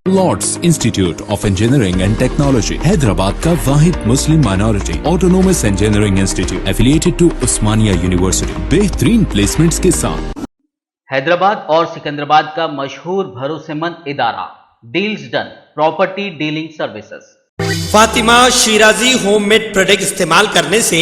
Lord's institute of engineering and technology Hyderabad का वाहिद Muslim minority autonomous engineering institute affiliated to Osmania university बेहतरीन placements के साथ। हैदराबाद और सिकंदराबाद का मशहूर भरोसेमंद इदारा deals done property dealing services. Fatima Shirazi homemade product इस्तेमाल करने से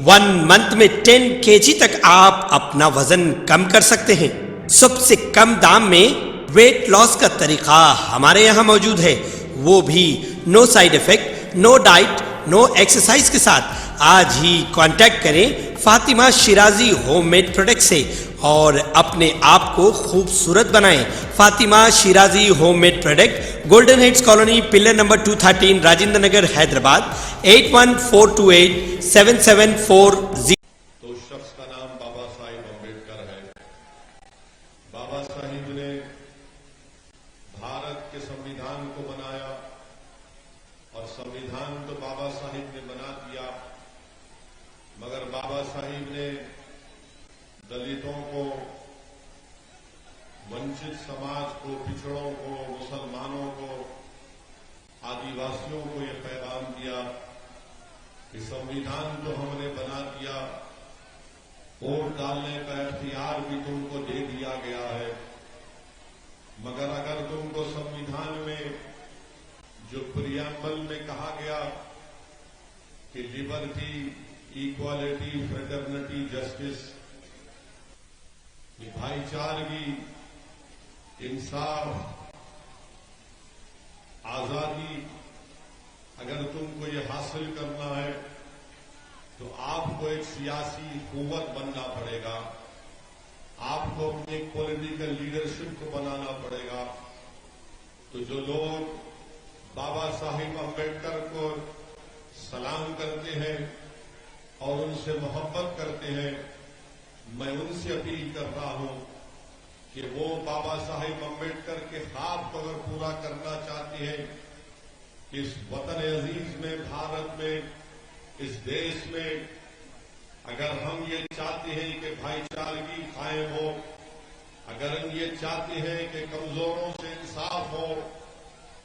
1 मंथ में 10 kg तक आप अपना वजन कम कर सकते हैं। सबसे कम दाम में वेट लॉस का तरीका हमारे यहाँ मौजूद है, वो भी no side effect, no diet, no exercise के साथ। आज ही कांटेक्ट करें फातिमा शिराजी होममेड प्रोडक्ट से और अपने आप को खूबसूरत बनाएं। Fatima Shirazi homemade product, golden heads colony, pillar number 213, Rajendra Nagar, Hyderabad 81428774। तो उस शख्स का नाम बाबा साहिब अम्बेडकर है। बाबा साहिब ने भारत के संविधान को बनाया और संविधान तो बाबा साहिब ने बना दिया, मगर बाबा साहिब ने दलितों को, वंचित समाज को, पिछड़ों को, मुसलमानों को, आदिवासियों को यह पैगाम दिया कि संविधान तो हमने बना दिया, वोट डालने का इख्तियार भी तुमको दे दिया गया है, मगर अगर तुमको संविधान में जो प्रियम्बल में कहा गया कि लिबर्टी, इक्वालिटी, फ्रेटर्निटी, जस्टिस, भाईचारगी, इंसाफ, आजादी, अगर तुमको ये हासिल करना है तो आपको एक सियासी कुव्वत बनना पड़ेगा, आपको अपनी एक पॉलिटिकल लीडरशिप को बनाना पड़ेगा। तो जो लोग बाबा साहिब अम्बेडकर को सलाम करते हैं और उनसे मोहब्बत करते हैं, मैं उनसे अपील कर रहा हूं कि वो बाबा साहिब अम्बेडकर के ख्वाब को अगर पूरा करना चाहते हैं, इस वतन अजीज में, भारत में, इस देश में, अगर हम ये चाहते हैं कि भाईचारगी कायम हो, अगर हम ये चाहते हैं कि कमजोरों से इंसाफ हो,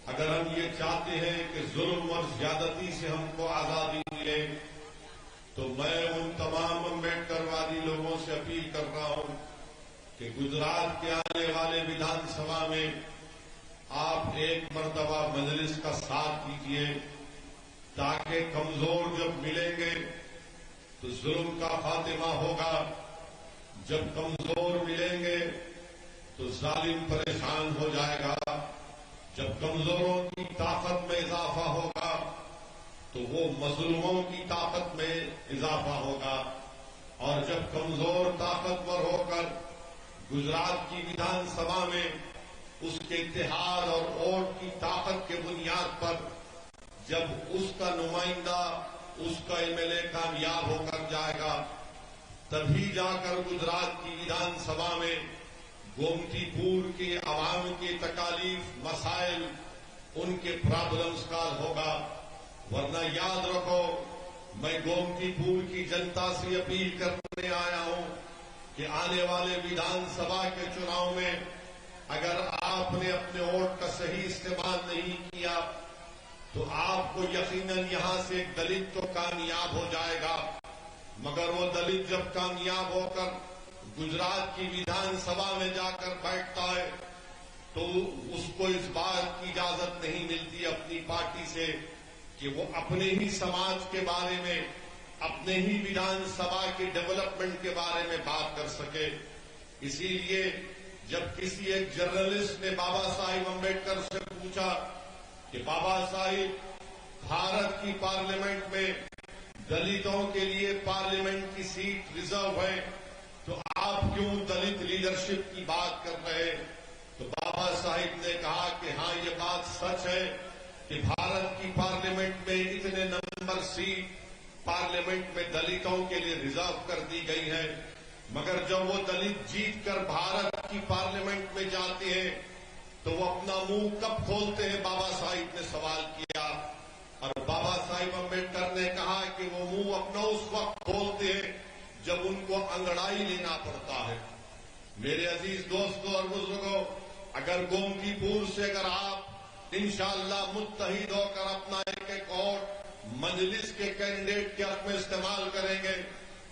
अगर हम ये चाहते हैं कि जुल्म और ज्यादती से हमको आजादी मिले, तो मैं उन तमाम अम्बेडकरवादी लोगों से अपील कर रहा हूं कि गुजरात के आने वाले विधानसभा में आप एक मर्तबा मजलिस का साथ दीजिए, ताकि कमजोर जब मिलेंगे तो जुल्म का खात्मा होगा, जब कमजोर मिलेंगे तो जालिम परेशान हो जाएगा, जब कमजोरों की ताकत में इजाफा होगा तो वो मजलूमों की ताकत में इजाफा होगा, और जब कमजोर ताकतवर होकर गुजरात की विधानसभा में उसके इत्तेहाद और वोट की ताकत के बुनियाद पर जब उसका नुमाइंदा, उसका एमएलए कामयाब होकर जाएगा, तभी जाकर गुजरात की विधानसभा में गोमतीपुर के आवाम के तकालीफ, मसाइल, उनके प्रॉब्लम्स का होगा। वरना याद रखो, मैं गोमतीपुर की जनता से अपील करने आया हूं कि आने वाले विधानसभा के चुनाव में अगर आपने अपने वोट का सही इस्तेमाल नहीं किया तो आपको यकीनन यहां से एक दलित तो कामयाब हो जाएगा, मगर वो दलित जब कामयाब होकर गुजरात की विधानसभा में जाकर बैठता है तो उसको इस बात की इजाजत नहीं मिलती अपनी पार्टी से कि वो अपने ही समाज के बारे में, अपने ही विधानसभा के डेवलपमेंट के बारे में बात कर सके। इसीलिए जब किसी एक जर्नलिस्ट ने बाबा साहिब अम्बेडकर से पूछा कि बाबा साहिब, भारत की पार्लियामेंट में दलितों के लिए पार्लियामेंट की सीट रिजर्व है, तो आप क्यों दलित लीडरशिप की बात कर रहे हैं? तो बाबा साहिब ने कहा कि हाँ, ये बात सच है कि भारत की पार्लियामेंट में इतने नंबर सीट पार्लियामेंट में दलितों के लिए रिजर्व कर दी गई है, मगर जब वो दलित जीतकर भारत की पार्लियामेंट में जाते हैं तो वो अपना मुंह कब खोलते हैं? बाबा साहिब ने सवाल किया, और बाबा साहिब अम्बेडकर ने कहा कि वो मुंह अपना उस वक्त खोलते हैं जब उनको अंगड़ाई लेना पड़ता है। मेरे अजीज दोस्तों और बुजुर्गों, अगर गोमतीपुर से अगर आप इंशाअल्लाह मुत्तहिद होकर अपना एक एक वोट मजलिस के कैंडिडेट के हक में इस्तेमाल करेंगे।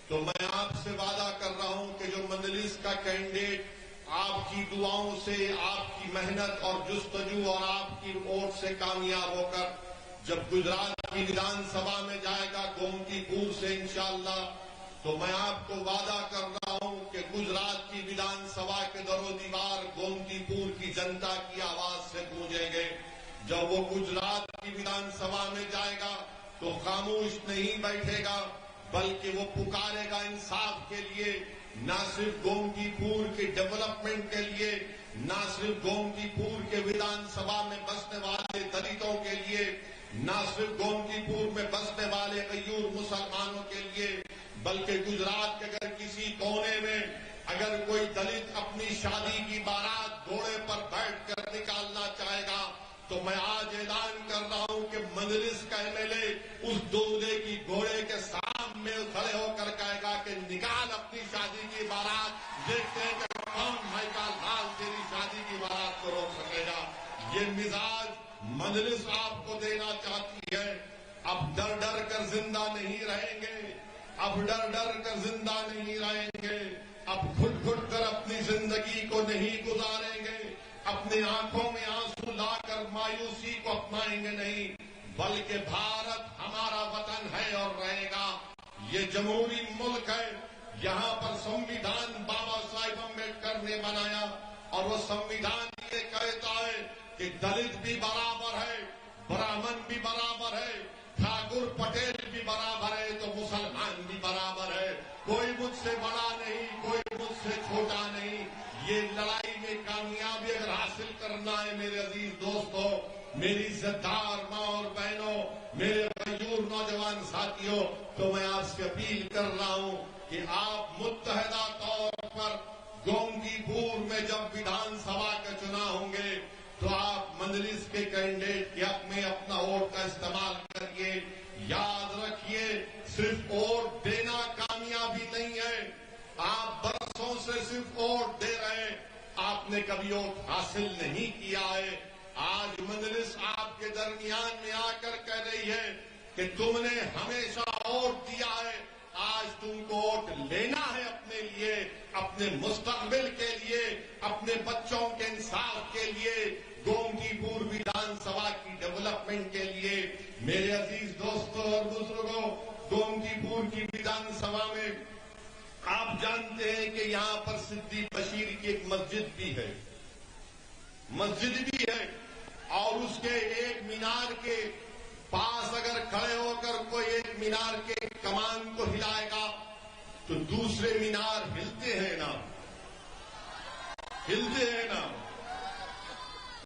तो मैं आपसे वादा कर रहा हूं कि जो मजलिस का कैंडिडेट आपकी दुआओं से, आपकी मेहनत और जुस्तजू और आपकी वोट से कामयाब होकर जब गुजरात की विधानसभा में जाएगा गोमतीपुर से इंशाअल्लाह, तो मैं आपको वादा कर रहा हूं कि गुजरात की विधानसभा के दरो दीवार गोमतीपुर की जनता की आवाज से गूंजेंगे। जब वो गुजरात की विधानसभा में जाएगा तो खामोश नहीं बैठेगा, बल्कि वो पुकारेगा इंसाफ के लिए, न सिर्फ गोमतीपुर के डेवलपमेंट के लिए, न सिर्फ गोमतीपुर के विधानसभा में बसने वाले दलितों के लिए, न सिर्फ गोमतीपुर में बसने वाले गयूर मुसलमानों के लिए, बल्कि गुजरात के अगर किसी कोने में अगर कोई दलित अपनी शादी की बारात घोड़े पर बैठकर निकालना चाहेगा, तो मैं आज ऐलान कर रहा हूं कि मजलिस का एमएलए उस दूल्हे की घोड़े के सामने खड़े होकर कहेगा कि निकाल अपनी शादी की बारात, देखते हैं कि कौन भाई का लाल तेरी शादी की बारात को रोक सकेगा। ये मिजाज मजलिस आपको देना चाहती है। अब डर डर कर जिंदा नहीं रहेंगे, अब डर डर कर जिंदा नहीं रहेंगे, अब घुट घुट कर अपनी जिंदगी को नहीं गुजारेंगे, अपनी आंखों में आंसू लाकर मायूसी को अपनाएंगे नहीं, बल्कि भारत हमारा वतन है और रहेगा। ये जमहूरी मुल्क है, यहाँ पर संविधान बाबा साहिब अम्बेडकर ने बनाया और वो संविधान ये कहता है कि दलित भी बराबर है, ब्राह्मण भी बराबर है, ठाकुर पटेल भी बराबर है, तो मुसलमान भी बराबर है। कोई मुझसे बड़ा नहीं, कोई मुझसे छोटा नहीं। ये लड़ाई में कामयाबी अगर हासिल करना है मेरे अजीज दोस्तों, मेरी इज्जतदार माँ और बहनों, मेरे मजदूर नौजवान साथियों, तो मैं आपसे अपील कर रहा हूं कि आप मुत्तहिदा तौर पर गोमतीपुर में जब विधानसभा के चुनाव होंगे तो आप मजलिस के कैंडिडेट के हक में अपना वोट का इस्तेमाल करिए। याद रखिए, सिर्फ वोट देना कामयाबी नहीं है। आप बरसों से सिर्फ वोट दे रहे हैं, आपने कभी वोट हासिल नहीं किया है। आज मजलिस आपके दरमियान में आकर कह रही है कि तुमने हमेशा वोट दिया है, आज तुमको वोट लेना है अपने लिए, अपने मुस्तकबिल के लिए, अपने बच्चों के इंसाफ के लिए, गोमतीपुर विधानसभा की डेवलपमेंट के लिए। मेरे अजीज दोस्तों और बुजुर्गों, गोमतीपुर की विधानसभा में आप जानते हैं कि यहाँ पर सिद्दी बशीर की एक मस्जिद भी है, और उसके एक मीनार के पास अगर खड़े होकर कोई एक मीनार के कमान को हिलाएगा तो दूसरे मीनार हिलते हैं ना,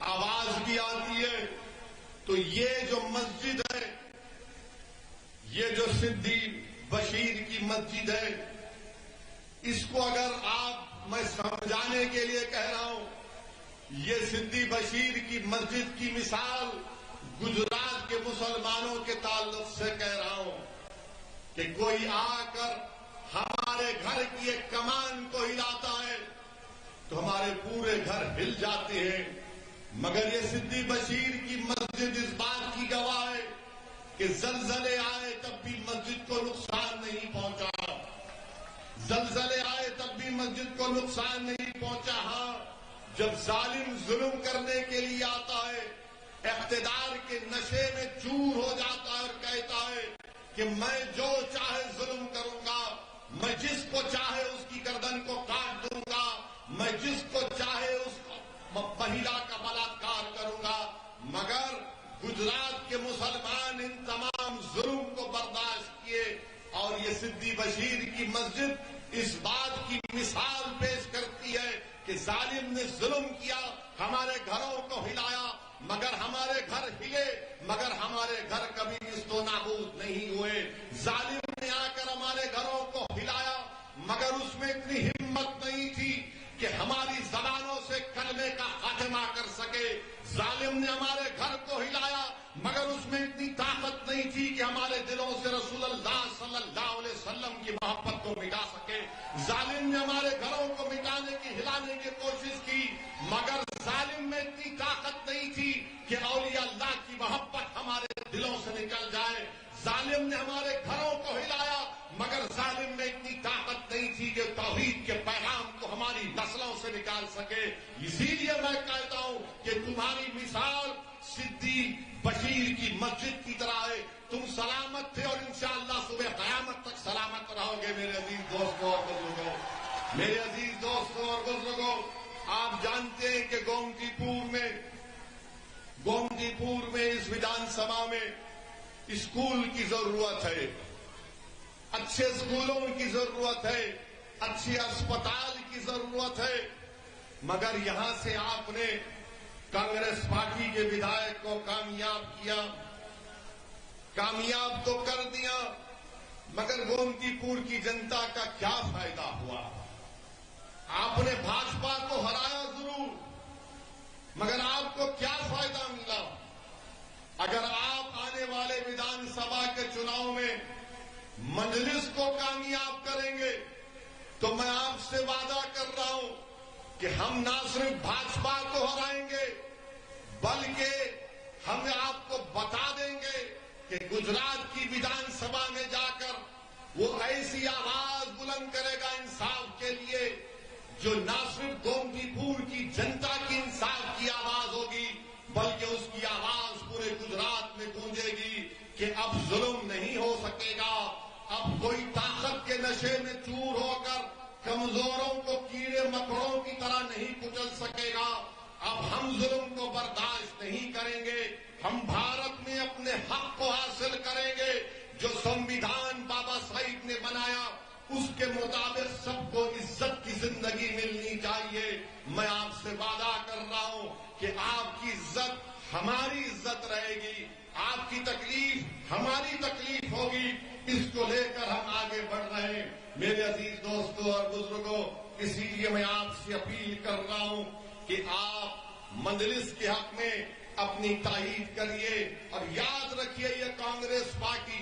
आवाज भी आती है। तो ये जो मस्जिद है, ये जो सिद्दी बशीर की मस्जिद है, इसको अगर मैं समझाने के लिए कह रहा हूं, ये सिद्दी बशीर की मस्जिद की मिसाल गुजरात के मुसलमानों के ताल्लुक से कह रहा हूं कि कोई आकर हमारे घर की एक कमान को हिलाता है तो हमारे पूरे घर हिल जाते हैं। मगर ये सिद्दी बशीर की मस्जिद इस बात की गवाह है कि जलजले आए तब भी मस्जिद को नुकसान नहीं पहुंचा, जलजले आए तब भी मस्जिद को नुकसान नहीं पहुंचा। हाँ, जब जालिम जुल्म करने के लिए आता है, इख्तिदार के नशे में चूर हो जाता है और कहता है कि मैं जो चाहे जुल्म करूंगा, मैं जिसको चाहे उसकी गर्दन को काट दूंगा, मैं जिसको चाहे उसको महिला का बलात्कार करूंगा। मगर गुजरात के मुसलमान इन तमाम जुल्म को बर्दाश्त किए और ये सिद्दी बशीर की मस्जिद इस बात की मिसाल पेश करती है कि जालिम ने जुल्म किया, हमारे घरों को हिलाया, मगर हमारे घर हिले, मगर हमारे घर कभी निस्तो नाबूद नहीं हुए। जालिम ने आकर हमारे घरों को हिलाया, मगर उसमें इतनी हिम्मत नहीं थी कि हमारी जबानों से कलमे का खात्मा कर सके। जालिम ने हमारे घर को हिलाया, मगर उसमें इतनी ताकत नहीं थी कि हमारे दिलों से रसूलुल्लाह सल्लल्लाहु अलैहि वसल्लम की मोहब्बत को मिटा सके। जालिम ने हमारे घरों को मिटाने की, हिलाने की कोशिश की, मगर जालिम में इतनी ताकत नहीं थी कि औलिया से निकाल सके। इसीलिए मैं कहता हूं कि तुम्हारी मिसाल सिद्दीक बशीर की मस्जिद की तरह है। तुम सलामत थे और इंशाअल्लाह सुबह क़यामत तक सलामत रहोगे। मेरे अजीज दोस्तों और बुजुर्गों, मेरे अजीज दोस्तों और बुजुर्गों, आप जानते हैं कि गोमतीपुर में इस विधानसभा में स्कूल की जरूरत है, अच्छे स्कूलों की जरूरत है, अच्छे अस्पताल की जरूरत है, मगर यहां से आपने कांग्रेस पार्टी के विधायक को कामयाब तो कर दिया, मगर गोमतीपुर की जनता का क्या फायदा हुआ? आपने भाजपा को हराया जरूर, मगर आपको क्या फायदा मिला? अगर आप आने वाले विधानसभा के चुनाव में मजलिस को कामयाब करेंगे तो मैं आपसे वादा कर रहा हूं कि हम ना सिर्फ भाजपा को हराएंगे, बल्कि हम आपको बता देंगे कि गुजरात की विधानसभा में जाकर वो ऐसी आवाज बुलंद करेगा इंसाफ के लिए जो ना सिर्फ गोमतीपुर की जनता की इंसाफ की आवाज होगी, बल्कि उसकी आवाज पूरे गुजरात में गूंजेगी कि अब जुल्म नहीं हो सकेगा, अब कोई ताकत के नशे में चूर होकर कमजोरों को कीड़े मकोड़ों की तरह नहीं कुचल सकेगा। अब हम जुल्म को बर्दाश्त नहीं करेंगे, हम भारत में अपने हक को हासिल करेंगे। जो संविधान बाबा साहिब ने बनाया उसके मुताबिक सबको इज्जत की जिंदगी मिलनी चाहिए। मैं आपसे वादा कर रहा हूं कि आपकी इज्जत हमारी इज्जत रहेगी, आपकी तकलीफ हमारी तकलीफ होगी। इसको लेकर हम आगे बढ़ रहे हैं। मेरे अजीज दोस्तों और बुजुर्गों, इसीलिए मैं आपसे अपील कर रहा हूं कि आप मजलिस के हक में अपनी तायीद करिए और याद रखिए ये कांग्रेस पार्टी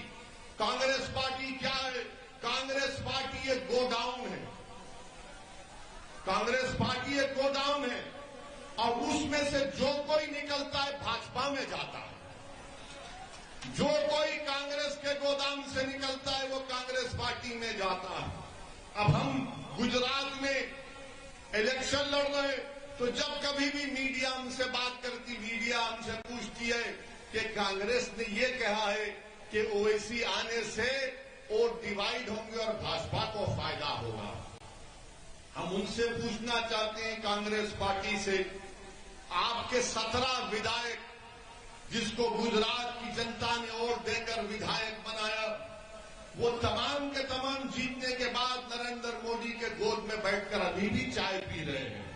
क्या है? कांग्रेस पार्टी एक गोडाउन है, कांग्रेस पार्टी एक गोडाउन है और उसमें से जो कोई निकलता है भाजपा में जाता है। जो कोई कांग्रेस के गोदाम से निकलता है वो कांग्रेस पार्टी में जाता है। अब हम गुजरात में इलेक्शन लड़ रहे हैं तो जब कभी भी मीडिया हमसे बात करती, मीडिया हमसे पूछती है कि कांग्रेस ने ये कहा है कि ओवैसी आने से वोट डिवाइड होंगे और भाजपा को फायदा होगा। हम उनसे पूछना चाहते हैं कांग्रेस पार्टी से, आपके 17 विधायक जिसको गुजरात की जनता ने वोट देकर विधायक बनाया, वो तमाम के तमाम जीतने के बाद नरेंद्र मोदी के गोद में बैठकर अभी भी चाय पी रहे हैं,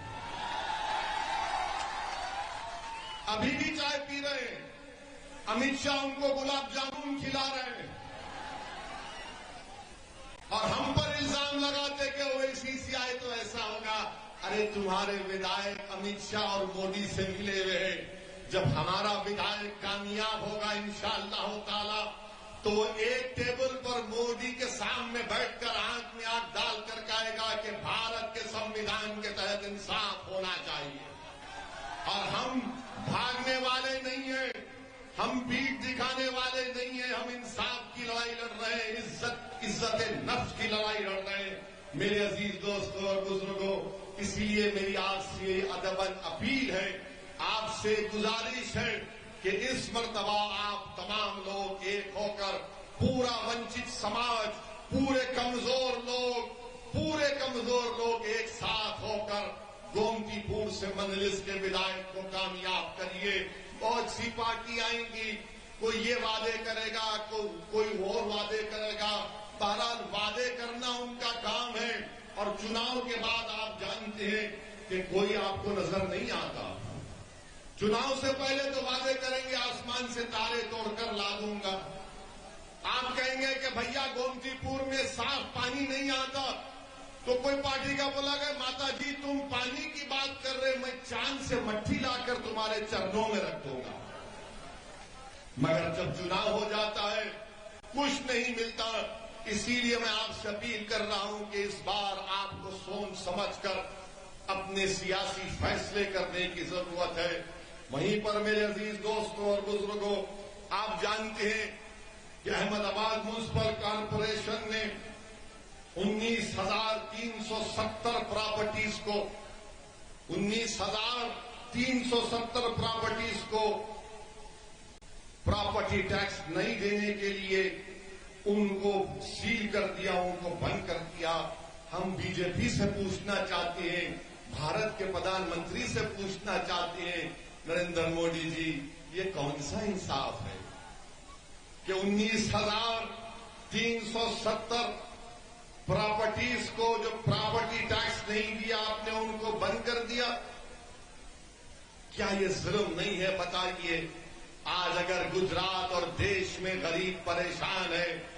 अभी भी चाय पी रहे हैं। अमित शाह उनको गुलाब जामुन खिला रहे हैं और हम पर इल्जाम लगाते कि ओवैसी से आए तो ऐसा होगा। अरे तुम्हारे विधायक अमित शाह और मोदी से मिले हुए हैं। जब हमारा विधायक कामयाब होगा इंशाअल्लाह ताला तो वो एक टेबल पर मोदी के सामने बैठकर आंख में आंख डालकर कहेगा कि भारत के संविधान के तहत इंसाफ होना चाहिए। और हम भागने वाले नहीं हैं, हम पीठ दिखाने वाले नहीं हैं, हम इंसाफ की लड़ाई लड़ रहे हैं, इज्जत नफ्स की लड़ाई लड़ रहे हैं। मेरे अजीज दोस्तों और बुजुर्गों, इसीलिए मेरी आपसे अदबन अपील है, आपसे गुजारिश है कि इस मर्तबा आप तमाम लोग एक होकर पूरा वंचित समाज, पूरे कमजोर लोग एक साथ होकर गोमतीपुर से मजलिस के विधायक को कामयाब करिए। बहुत सी पार्टी आएंगी, कोई ये वादे करेगा, कोई और वादे करेगा। बहरहाल वादे करना उनका काम है और चुनाव के बाद आप जानते हैं कि कोई आपको नजर नहीं आता। चुनाव से पहले तो वादे करेंगे आसमान से तारे तोड़कर ला दूंगा। आप कहेंगे कि भैया गोमतीपुर में साफ पानी नहीं आता, तो कोई पार्टी का बोला गया माता जी तुम पानी की बात कर रहे, मैं चांद से मट्टी लाकर तुम्हारे चरणों में रख दूंगा। मगर जब चुनाव हो जाता है कुछ नहीं मिलता। इसीलिए मैं आपसे अपील कर रहा हूं कि इस बार आपको सोच समझकर अपने सियासी फैसले करने की जरूरत है। वहीं पर मेरे अजीज दोस्तों और बुजुर्गों, आप जानते हैं कि अहमदाबाद म्युनिसिपल कॉर्पोरेशन ने 19,370 प्रॉपर्टीज को 19,370 प्रॉपर्टीज को प्रॉपर्टी टैक्स नहीं देने के लिए उनको सील कर दिया, उनको बंद कर दिया। हम बीजेपी से पूछना चाहते हैं, भारत के प्रधानमंत्री से पूछना चाहते हैं, नरेंद्र मोदी जी, ये कौन सा इंसाफ है कि 19,370 प्रॉपर्टीज को जो प्रॉपर्टी टैक्स नहीं दिया आपने उनको बंद कर दिया? क्या ये जुल्म नहीं है? बताइए। आज अगर गुजरात और देश में गरीब परेशान है,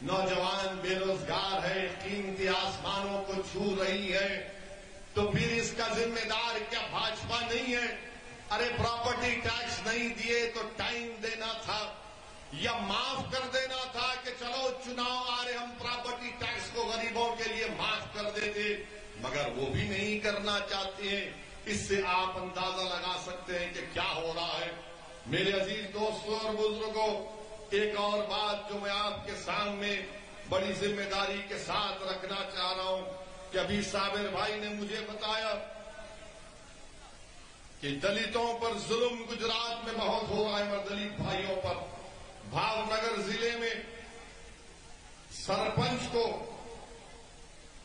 नौजवान बेरोजगार है, कीमती आसमानों को छू रही है, तो फिर इसका जिम्मेदार क्या भाजपा नहीं है? अरे प्रॉपर्टी टैक्स नहीं दिए तो टाइम देना था या माफ कर देना था कि चलो चुनाव आ रहे, हम प्रॉपर्टी टैक्स को गरीबों के लिए माफ कर देते, मगर वो भी नहीं करना चाहते हैं। इससे आप अंदाजा लगा सकते हैं कि क्या हो रहा है। मेरे अजीज दोस्तों और बुजुर्गों, एक और बात जो मैं आपके सामने बड़ी जिम्मेदारी के साथ रखना चाह रहा हूं कि अभी साबिर भाई ने मुझे बताया कि दलितों पर जुल्म गुजरात में बहुत हो रहा है, और दलित भाइयों पर। भावनगर जिले में सरपंच को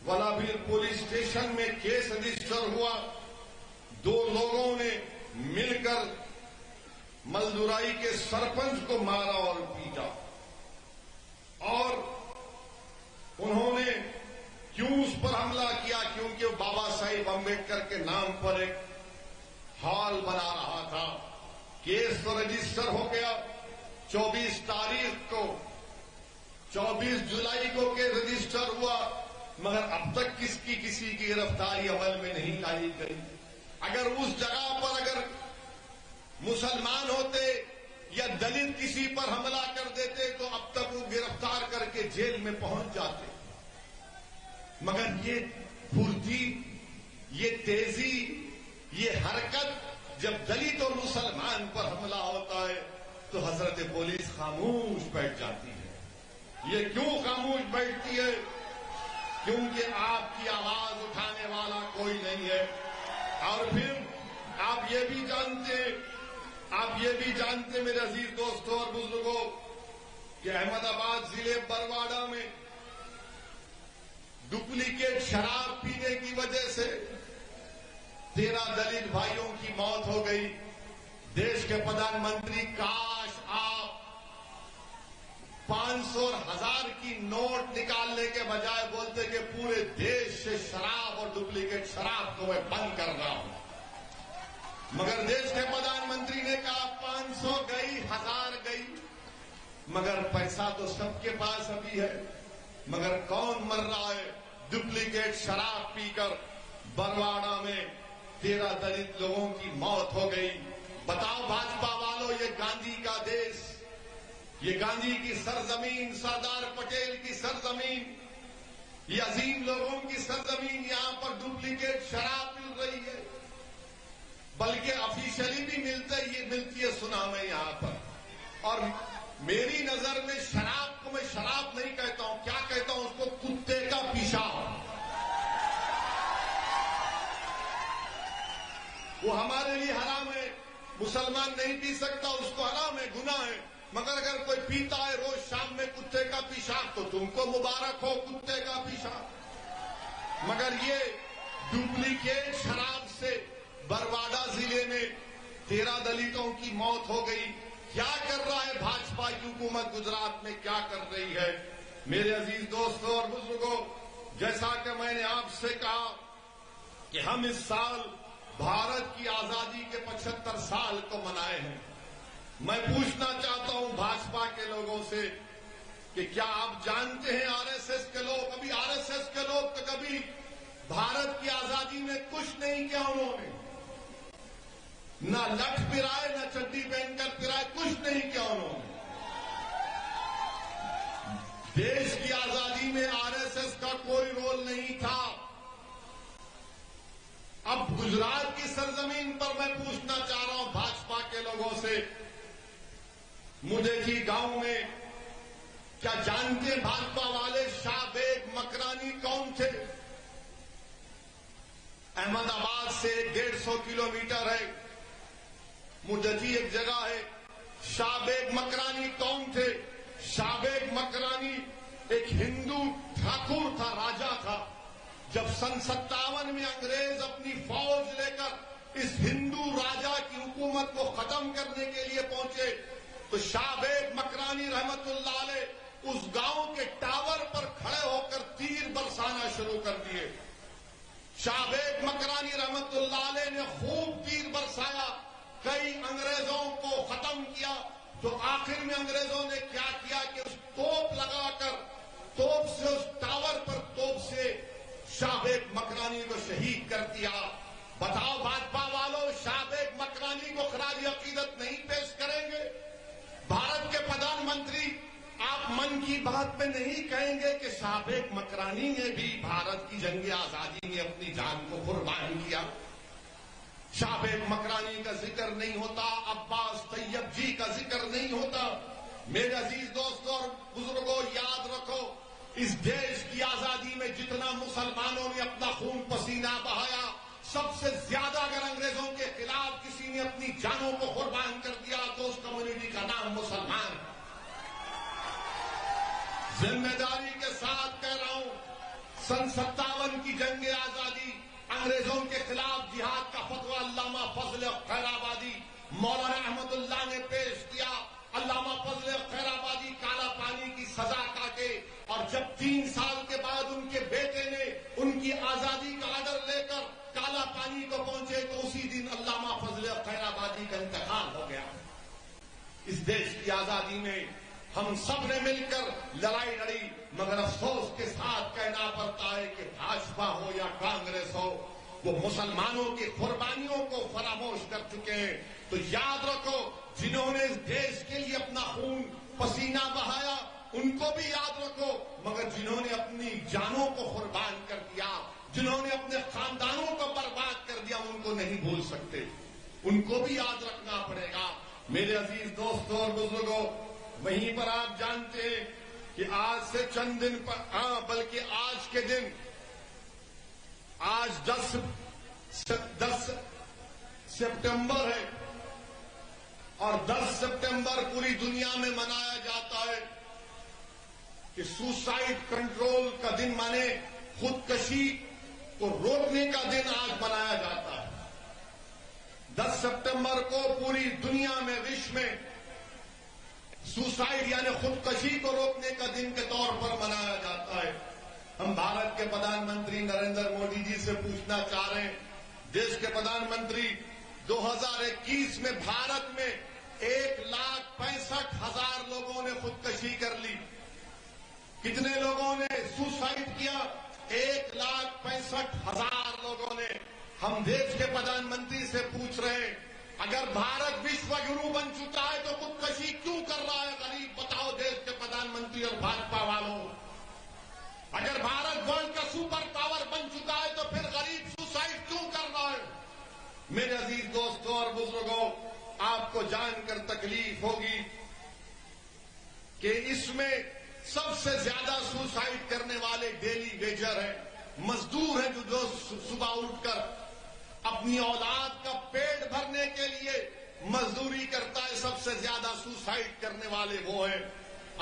वलाभीर पुलिस स्टेशन में केस रजिस्टर हुआ। 2 लोगों ने मिलकर मलदुराई के सरपंच को मारा और पीटा, और उन्होंने क्यों उस पर हमला किया? क्योंकि वो बाबा साहेब अम्बेडकर के नाम पर एक हॉल बना रहा था। केस तो रजिस्टर हो गया 24 तारीख को, 24 जुलाई को केस रजिस्टर हुआ, मगर अब तक किसी की गिरफ्तारी अमल में नहीं लाई गई। अगर उस जगह पर अगर मुसलमान होते या दलित किसी पर हमला कर देते तो अब तक वो गिरफ्तार करके जेल में पहुंच जाते, मगर ये फुर्ती, ये तेजी, ये हरकत जब दलित और मुसलमान पर हमला होता है तो हजरत पुलिस खामोश बैठ जाती है। ये क्यों खामोश बैठती है? क्योंकि आपकी आवाज उठाने वाला कोई नहीं है। और फिर आप ये भी जानते मेरे अजीज दोस्तों और बुजुर्गों कि अहमदाबाद जिले बरवाड़ा में डुप्लीकेट शराब पीने की वजह से 13 दलित भाइयों की मौत हो गई। देश के प्रधानमंत्री, काश आप 500 और 1000 की नोट निकालने के बजाय बोलते कि पूरे देश से शराब और डुप्लीकेट शराब को मैं बंद कर रहा हूं, मगर देश के प्रधानमंत्री ने कहा 500 गई, 1000 गई, मगर पैसा तो सबके पास अभी है। मगर कौन मर रहा है? डुप्लीकेट शराब पीकर बरवाड़ा में 13 दलित लोगों की मौत हो गई। बताओ भाजपा वालों, ये गांधी का देश, ये गांधी की सरजमीन, सरदार पटेल की सरजमीन, ये अजीम लोगों की सरजमीन, यहां पर डुप्लीकेट शराब मिल रही है, बल्कि ऑफिशियली भी मिलती है सुना मैं यहां पर। और मेरी नजर में शराब को मैं शराब नहीं कहता हूं, क्या कहता हूं उसको? कुत्ते का पेशाब। वो हमारे लिए हराम है, मुसलमान नहीं पी सकता, उसको हराम है, गुनाह है। मगर अगर कोई पीता है रोज शाम में कुत्ते का पेशाब तो तुमको मुबारक हो, कुत्ते का पेशाब। मगर ये डुप्लीकेट शराब से बरवाड़ा जिले में 13 दलितों की मौत हो गई। क्या कर रहा है भाजपा की हुकूमत गुजरात में, क्या कर रही है? मेरे अजीज दोस्तों और बुजुर्गों, जैसा कि मैंने आपसे कहा कि हम इस साल भारत की आजादी के 75 साल को मनाए हैं। मैं पूछना चाहता हूं भाजपा के लोगों से कि क्या आप जानते हैं आरएसएस के लोग, अभी आरएसएस के लोग तो कभी भारत की आजादी में कुछ नहीं किया, उन्होंने ना लठ पिराए, ना चड्डी पहनकर पिराए, कुछ नहीं किया उन्होंने। देश की आजादी में आरएसएस का कोई रोल नहीं था। अब गुजरात की सरजमीन पर मैं पूछना चाह रहा हूं भाजपा के लोगों से, मुझे जी गांव में क्या जानते भाजपा वाले शाहबेग मकरानी कौन थे? अहमदाबाद سے 150 کلومیٹر ہے. مدتی ایک جگہ ہے. شاہ بیگ مکرانی کون تھے؟ شاہ بیگ مکرانی ایک ہندو ٹھاکر تھا، راجا تھا. جب سن 57 میں انگریز اپنی فوج لے کر اس ہندو راجا کی حکومت کو ختم کرنے کے لیے پہنچے تو شاہ بیگ مکرانی رحمت اللہ علیہ اس گاؤں کے ٹاور پر کھڑے ہو کر تیر برسانا شروع کر دیے. شاہ بیگ مکرانی رحمت اللہ علیہ نے خوب تیر برسایا، کئی انگریزوں کو ختم کیا. تو آخر میں انگریزوں نے کیا کیا کہ اس توپ لگا کر توپ سے اس ٹاور پر توپ سے شاہ بیگ مکرانی کو شہید کر دیا. بتاؤ بھاجپا والوں، شاہ بیگ مکرانی کو خراج عقیدت نہیں پیش کریں گے؟ بھارت کے پردھان منتری آپ من کی بات میں نہیں کہیں گے کہ شاہ بیگ مکرانی نے بھی بھارت کی جنگ آزادی میں اپنی جان کو قربان کیا؟ شاہ بیگ مکرانی کا ذکر نہیں ہوتا، عباس طیب جی کا ذکر نہیں ہوتا. میرے عزیز دوستوں اور بزرگوں، یاد رکھو اس دیش کی آزادی میں جتنا مسلمانوں نے اپنا خون پسینہ بہایا، سب سے زیادہ اگر انگریزوں کے خلاف کسی نے اپنی جانوں کو قربان کر دیا تو اس کمیونٹی کا نام مسلمان. ذمہ داری کے ساتھ کہہ رہا ہوں، سن 57 کی جنگ آزادی، انگریزوں کے خلاف جہاد کا فتویٰ علامہ فضل خیر آبادی مولانا احمد اللہ نے پیش کیا. علامہ فضل خیر آبادی کالا پانی کی سزا کاٹے اور جب 3 سال کے بعد ان کے بیٹے نے ان کی آزادی کا آرڈر لے کر کالا پانی کو پہنچے تو اسی دن علامہ فضل خیر آبادی کا انتقال ہو گیا. اس دیش کی آزادی میں ہم سب نے مل کر لڑائی لڑی، مگر افسوس کے ساتھ کہنا پڑتا ہے کہ بھاجپا ہو یا کانگریس ہو، وہ مسلمانوں کی قربانیوں کو فراموش کر چکے ہیں. تو یاد رکھو، جنہوں نے اس دیش کے لیے اپنا خون پسینہ بہایا ان کو بھی یاد رکھو، مگر جنہوں نے اپنی جانوں کو قربان کر دیا، جنہوں نے اپنے خاندانوں کو برباد کر دیا، ان کو نہیں بھول سکتے، ان کو بھی یاد رکھنا پڑے گا. میرے عزیز دوستوں اور بزرگوں، وہیں پر آپ جانتے ہیں کہ آج سے چند دن پر بلکہ آج کے دن آج 10 سپٹمبر ہے اور 10 سپٹمبر پوری دنیا میں منایا جاتا ہے کہ سوسائڈ کنٹرول کا دن، مانے خودکشی کو روکنے کا دن آج منایا جاتا ہے. 10 سپٹمبر کو پوری دنیا میں وشو میں سوسائڈ یعنی خودکشی کو روکنے کا دن کے طور پر منایا جاتا ہے. ہم بھارت کے پردھان منتری نریندر مودی جی سے پوچھنا چاہ رہے ہیں، دیش کے پردھان منتری 2021 میں بھارت میں 1,65,000 لوگوں نے خودکشی کر لی. کتنے لوگوں نے سوسائڈ کیا؟ 1,65,000 لوگوں نے. ہم دیش کے پردھان منتری سے پوچھ رہے ہیں، اگر بھارت وشو گرو بن چکا ہے تو خودکشی کیوں کر رہا ہے غریب؟ بتاؤ دیش کے پردھان منتری اور بھاجپا والوں، اگر بھارت ورلڈ کا سپر پاور بن چکا ہے تو پھر غریب سوسائڈ کیوں کر رہا ہے؟ میرے عزیز دوستوں اور بزرگوں، آپ کو جان کر تکلیف ہوگی کہ اس میں سب سے زیادہ سوسائڈ کرنے والے ڈیلی ویجر ہیں، مزدور ہیں، جو صبح اٹھ کر اپنی اولاد کا پیٹ بھرنے کے لیے مزدوری کرتا ہے. سب سے زیادہ سوسائڈ کرنے والے وہ ہیں.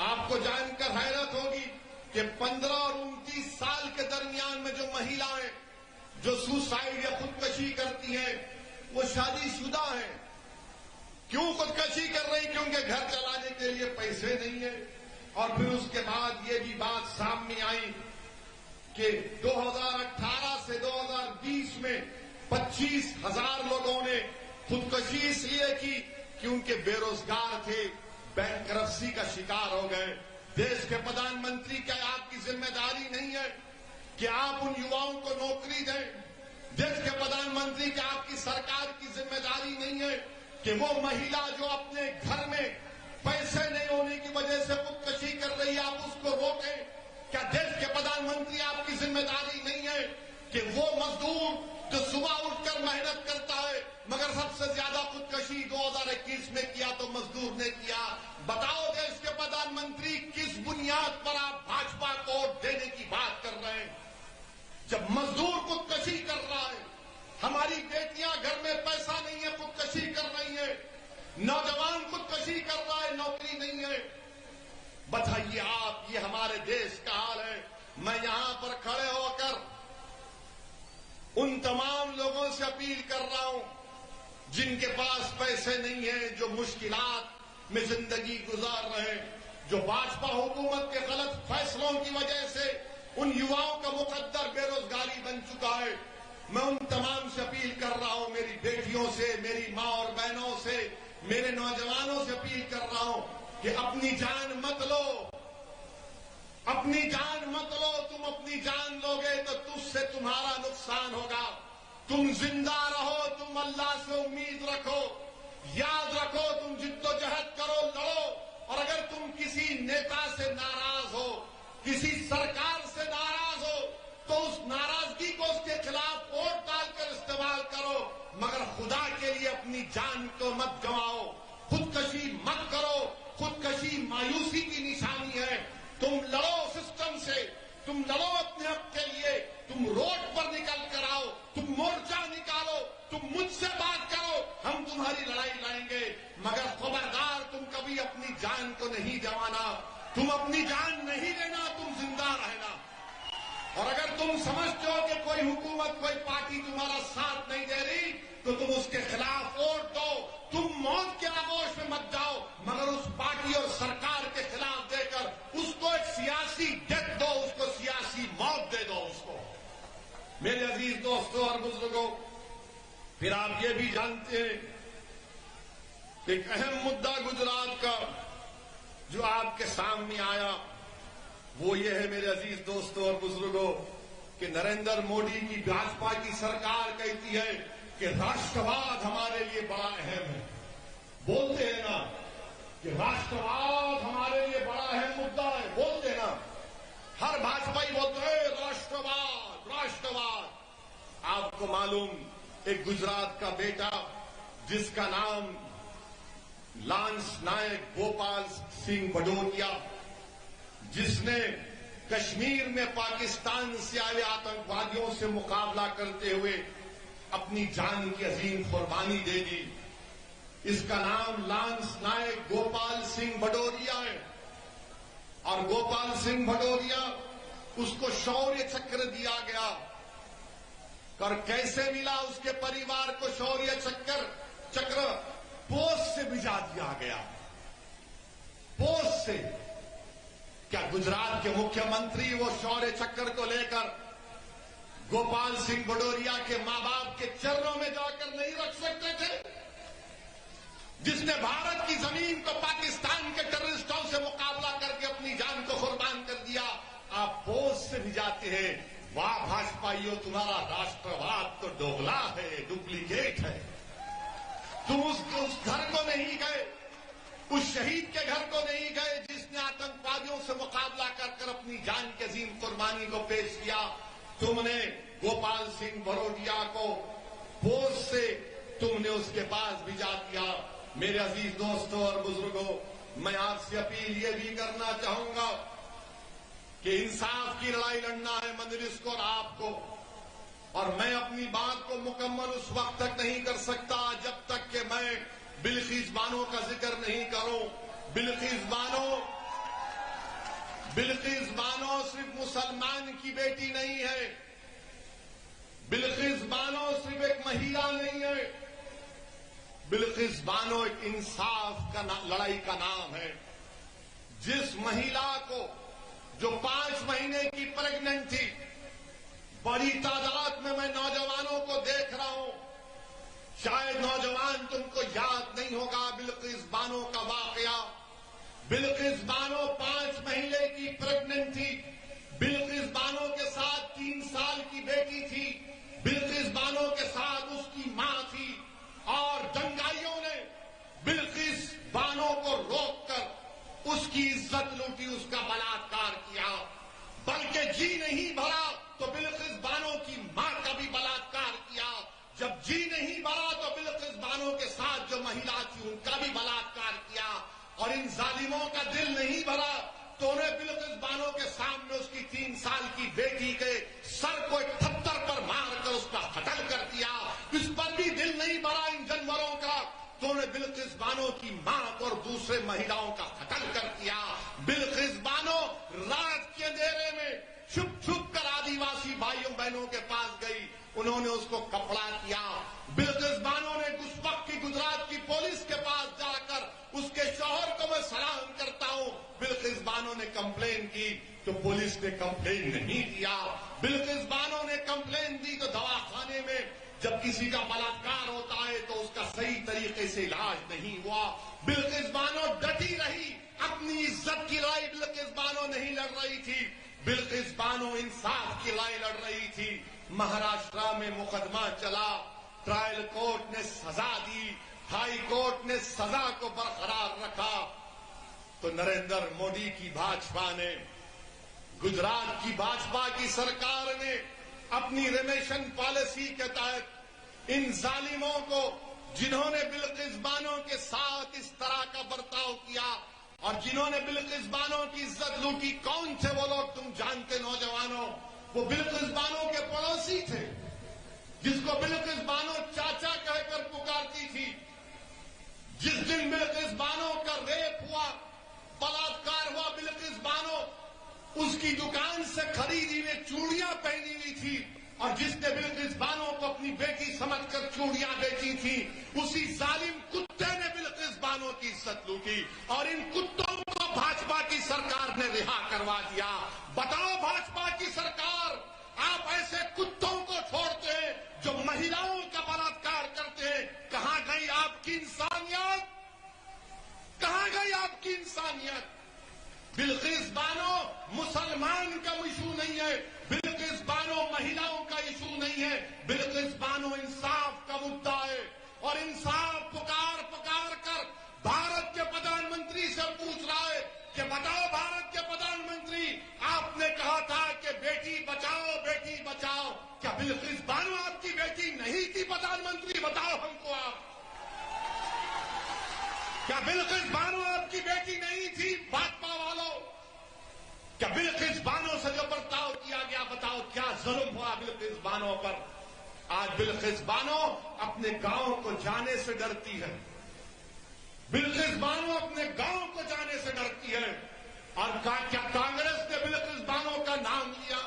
آپ کو جان کر حیرت ہوگی کہ 15 اور 29 سال کے درمیان میں جو مہیلائیں جو سوسائڈ یا خودکشی کرتی ہیں وہ شادی شدہ ہیں. کیوں خودکشی کر رہی؟ کیونکہ گھر چلانے کے لیے پیسے نہیں ہیں. اور پھر اس کے بعد یہ بھی بات سامنے آئی کہ 2018 سے 2020 میں 25,000 لوگوں نے خودکشی اس لیے کی کیونکہ بے روزگار تھے، بینکرپسی کا شکار ہو گئے. دیش کے پردھان منتری، کیا آپ کی ذمہ داری نہیں ہے کہ آپ ان یواؤں کو نوکری دیں؟ دیش کے پردھان منتری، کیا آپ کی سرکار کی ذمہ داری نہیں ہے کہ وہ مہیلا جو اپنے گھر میں پیسے نہیں ہونے کی وجہ سے خودکشی کر رہی ہے آپ اس کو روکیں؟ کیا دیش کے پردھان منتری آپ کی ذمہ داری نہیں ہے کہ وہ مزدور جو صبح اٹھ کر محنت کرتا ہے مگر سب سے زیادہ خودکشی 2021 میں کیا تو مزدور نے کیا؟ بتاؤ دیش کے پردھان منتری، کس بنیاد پر آپ بھاجپا کو ووٹ دینے کی بات کر رہے ہیں؟ جب مزدور خودکشی کر رہا ہے، ہماری بیٹیاں گھر میں پیسہ نہیں ہے خودکشی کر رہی ہیں، نوجوان خودکشی کر رہا ہے نوکری نہیں ہے۔ بتائیے آپ، یہ ہمارے دیش کا حال ہے۔ میں یہاں پر کھڑے ہو کر ان تمام لوگوں سے اپیل کر رہا ہوں جن کے پاس پیسے نہیں ہیں، جو مشکلات میں زندگی گزار رہے ہیں، جو بھاجپا حکومت کے غلط فیصلوں کی وجہ سے ان یواؤں کا مقدر بے روزگاری بن چکا ہے۔ میں ان تمام سے اپیل کر رہا ہوں، میری بیٹیوں سے، میری ماں اور بہنوں سے، میرے نوجوانوں سے اپیل کر رہا ہوں کہ اپنی جان مت لو، اپنی جان مت لو۔ تم اپنی جان لوگے تو تجھ سے تمہارا نقصان ہوگا۔ تم زندہ رہو، تم اللہ سے امید رکھو، یاد رکھو، تم جد و جہد کرو، لڑو، اور اگر تم کسی نیتا سے ناراض ہو، کسی سرکار سے ناراض ہو، تو اس ناراضگی کو اس کے خلاف ووٹ ڈال کر استعمال کرو، مگر خدا کے لیے اپنی جان کو مت گنواؤ، خودکشی مت کرو۔ خودکشی مایوسی کی نشانی ہے۔ تم لڑو سسٹم سے، تم لڑو اپنے حق کے لیے، تم روڈ پر نکل کر آؤ، تم مورچہ نکالو، تم مجھ سے بات کرو، ہم تمہاری لڑائی لڑیں گے، مگر خبردار تم کبھی اپنی جان کو نہیں گنوانا، تم اپنی جان نہیں لینا، تم زندہ رہنا۔ اور اگر تم سمجھتے ہو کہ کوئی حکومت، کوئی پارٹی تمہارا ساتھ نہیں دے رہی تو تم اس کے خلاف ووٹ دو، تم موت کے آغوش میں مت جاؤ، مگر اس پارٹی اور سرکار کے خلاف دے کر اس کو ایک سیاسی ڈیتھ دو، اس کو سیاسی موت دے دو اس کو۔ میرے عزیز دوستوں اور بزرگوں، پھر آپ یہ بھی جانتے ہیں ایک اہم مدعا گجرات کا جو آپ کے سامنے آیا، وہ یہ ہے میرے عزیز دوستوں اور بزرگوں کہ نریندر مودی کی بھاجپا کی سرکار کہتی ہے کہ راشٹرواد ہمارے لیے بڑا اہم ہے۔ بولتے ہیں نا کہ راشٹرواد ہمارے لیے بڑا اہم مدعا ہے، بولتے ہیں نا، ہر بھاجپائی بولتے ہیں راشٹرواد راشٹرواد۔ آپ کو معلوم ایک گجرات کا بیٹا جس کا نام لانس نائک گوپال سنگھ بھدوریا، جس نے کشمیر میں پاکستان سے آئے آتنکوادیوں سے مقابلہ کرتے ہوئے اپنی جان کی عظیم قربانی دے دی، اس کا نام لانس نائک گوپال سنگھ بھدوریا ہے۔ اور گوپال سنگھ بھدوریا اس کو شوریہ چکر دیا گیا، اور کیسے ملا اس کے پریوار کو شوریہ چکر؟ پوسٹ سے بھیجا دیا گیا، پوسٹ سے۔ کیا گجرات کے مکھیہ منتری وہ شوریہ چکر کو لے کر گوپال سنگھ بھدوریا کے ماں باپ کے چرنوں میں جا کر نہیں رکھ سکتے تھے؟ جس نے بھارت کی زمین کو پاکستان کے ٹیررسٹوں سے مقابلہ کر کے اپنی جان کو قربان کر دیا، آپ پوسٹ سے بھی جاتے ہیں۔ واہ بھاجپائیو، تمہارا راشٹرواد تو دوگلا ہے، ڈپلیکیٹ ہے۔ تم اس گھر کو نہیں گئے، اس شہید کے گھر کو نہیں گئے جس نے آتنکوادیوں سے مقابلہ کر کر اپنی جان کی عظیم قربانی کو پیش کیا۔ تم نے گوپال سنگھ بھدوریا کو پوسٹ سے تم نے اس کے پاس بھیجا دیا۔ میرے عزیز دوستوں اور بزرگوں، میں آپ سے اپیل یہ بھی کرنا چاہوں گا کہ انصاف کی لڑائی لڑنا ہے مجلس کو اور آپ کو، اور میں اپنی بات کو مکمل اس وقت تک نہیں کر سکتا جب تک کہ میں بلقیس بانو کا ذکر نہیں کروں۔ بلقیس بانو صرف مسلمان کی بیٹی نہیں ہے، بلقیس بانو صرف ایک مہیلا نہیں ہے، بلقیس بانو ایک انصاف کا لڑائی کا نام ہے۔ جس مہیلا کو جو 5 مہینے کی پریگننٹ تھی، بڑی تعداد میں نوجوانوں کو دیکھ رہا ہوں، شاید نوجوان تم کو یاد نہیں ہوگا بلقیس بانو کا واقعہ۔ بلقیس بانو 5 مہینے کی پریگننٹ تھی، بلقیس بانو کے ساتھ 3 سال کی بیٹی تھی، بلقیس بانو کے ساتھ اس کی ماں تھی، اور دنگائیوں نے بلقیس بانو کو روک کر اس کی عزت لوٹی، اس کا بلاత్కాر کیا، بلکہ جی نہیں بھرا تو بلقیس بانو کی ماں کا بھی بلاత్కాر کیا۔ جب جی نہیں بھرا تو بلقیس بانو کے ساتھ جو مہیلا تھی ان کا بھی بلاత్కాر کیا، اور ان ظالموں کا دل نہیں بھرا تو انہیں بلقیس بانو کے سامنے اس کی 3 سال کی بیٹی کے سر کو ایک پتھر پر مار کر اس کا قتل کر دیا۔ दूसरे महिलाओं का कत्ल कर दिया। बिल्किस बानो रात के अंधेरे में छुप छुप कर आदिवासी भाइयों बहनों के पास गई, उन्होंने उसको कपड़ा किया। बिल्किस बानो ने उस वक्त की गुजरात की पुलिस के पास जाकर उसके शौहर को मैं सलाम करता हूं, बिल्किस बानो ने कंप्लेन की तो पुलिस ने कंप्लेन नहीं दिया। बिल्किस बानो ने कंप्लेन दी तो दवाखाने में जब किसी का बलात्कार होता है तो उसका सही तरीके से इलाज नहीं हुआ। बिल्किस बानो डटी रही, अपनी इज्जत की लड़ाई बिल्किस बानो नहीं लड़ रही थी, बिल्किस बानो इंसाफ की लड़ाई लड़ रही थी। महाराष्ट्र में मुकदमा चला, ट्रायल कोर्ट ने सजा दी, हाई कोर्ट ने सजा को बरकरार रखा, तो नरेंद्र मोदी की भाजपा ने, गुजरात की भाजपा की सरकार ने अपनी रिमेशन पॉलिसी के तहत इन जालिमों को, जिन्होंने बिल्किस बानो के साथ इस तरह का बर्ताव किया और जिन्होंने बिल्किस बानो की इज्जत लूटी, कौन थे वो लोग तुम जानते नौजवानों? वो बिल्किस बानो के पड़ोसी थे, जिसको बिल्किस बानो चाचा कहकर पुकारती थी। जिस दिन बिल्किस बानो का रेप हुआ, बलात्कार हुआ, बिल्किस बानो उसकी दुकान से खरीदी हुई चूड़ियां पहनी हुई थी और जिसने बिल्किस बानो को अपनी बेटी समझकर चूड़ियां बेची थी, उसी जालिम कुत्ते ने बिल्किस बानो की इज्जत लूटी और इन कुत्तों को भाजपा की सरकार ने रिहा करवा दिया। बताओ भाजपा की सरकार, आप ऐसे कुत्तों को छोड़ते हैं जो महिलाओं का बलात्कार करते हैं, कहां गई आपकी इंसानियत? कहां गई आपकी इंसानियत? बिल्किस बानो मुसलमान का इशू नहीं है, बिल्किस बानो महिलाओं का इशू नहीं है, बिल्किस बानो इंसाफ का मुद्दा है और इंसाफ पुकार पुकार कर भारत के प्रधानमंत्री से पूछ रहा है कि बताओ भारत के प्रधानमंत्री, आपने कहा था कि बेटी बचाओ, क्या बिल्किस बानो आपकी बेटी नहीं थी? प्रधानमंत्री बताओ हमको आप, क्या बिल्किस बानो आपकी बेटी नहीं थी? भाजपा वालों, क्या बिल्किस बानो से जो बर्ताव किया गया, बताओ क्या जुल्म हुआ बिल्किस बानो पर? आज बिल्किस बानो अपने गांव को जाने से डरती है, बिल्किस बानो अपने गांव को जाने से डरती है। और क्या कांग्रेस ने बिल्किस बानो का नाम लिया?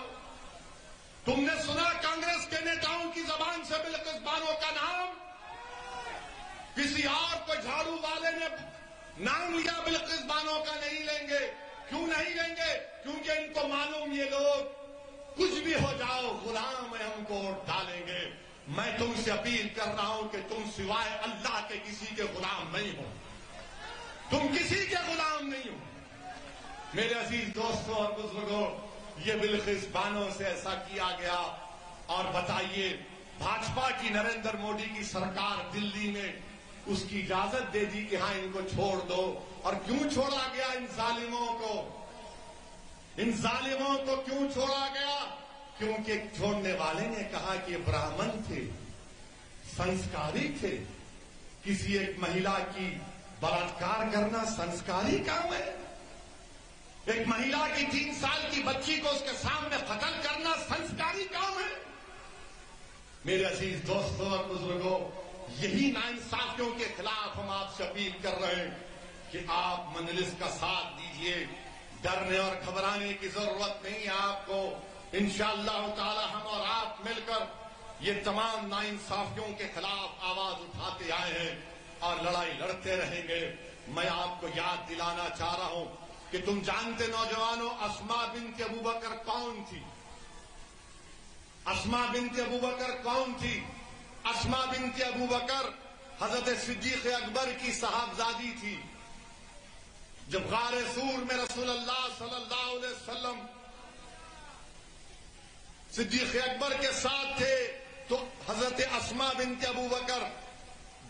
तुमने सुना कांग्रेस के नेताओं की जबान से बिल्किस बानो का नाम? किसी और को झाड़ू वाले ने नाम लिया, बिल्किस बानो का नहीं लेंगे। क्यों नहीं लेंगे? क्योंकि इनको मालूम ये लोग कुछ भी हो जाओ, गुलाम है, हमको वोट डालेंगे। मैं तुमसे अपील कर रहा हूं कि तुम सिवाय अल्लाह के किसी के गुलाम नहीं हो, तुम किसी के गुलाम नहीं हो। मेरे अजीज दोस्तों और बुजुर्गों, ये बिल्किस बानो से ऐसा किया गया। और बताइए, भाजपा की नरेंद्र मोदी की सरकार दिल्ली में उसकी इजाजत दे दी कि हां इनको छोड़ दो। और क्यों छोड़ा गया इन जालिमों को? इन जालिमों को क्यों छोड़ा गया? क्योंकि छोड़ने वाले ने कहा कि ब्राह्मण थे, संस्कारी थे। किसी एक महिला की बलात्कार करना संस्कारी काम है? एक महिला की 3 साल की बच्ची को उसके सामने कत्ल करना संस्कारी काम है? मेरे अजीज दोस्तों और बुजुर्गों, यही नाइंसाफियों के खिलाफ हम आपसे अपील कर रहे हैं कि आप मजलिस का साथ दीजिए। डरने और घबराने की जरूरत नहीं है आपको। इंशाअल्लाह ताला हम और आप मिलकर ये तमाम नाइंसाफियों के खिलाफ आवाज उठाते आए हैं और लड़ाई लड़ते रहेंगे। मैं आपको याद दिलाना चाह रहा हूं कि तुम जानते नौजवानों, अस्मा बिन्त अबू बकर कौन थी? अस्मा बिन्त अबू बकर कौन थी? अस्मा बिन्त अबू बकर हजरत सिद्दीक अकबर की साहबजादी थी। जब गारे सूर में रसूलुल्लाह सल्लल्लाहु अलैहि वसल्लम सिद्दीक अकबर के साथ थे तो हजरत अस्मा बिन्त अबू बकर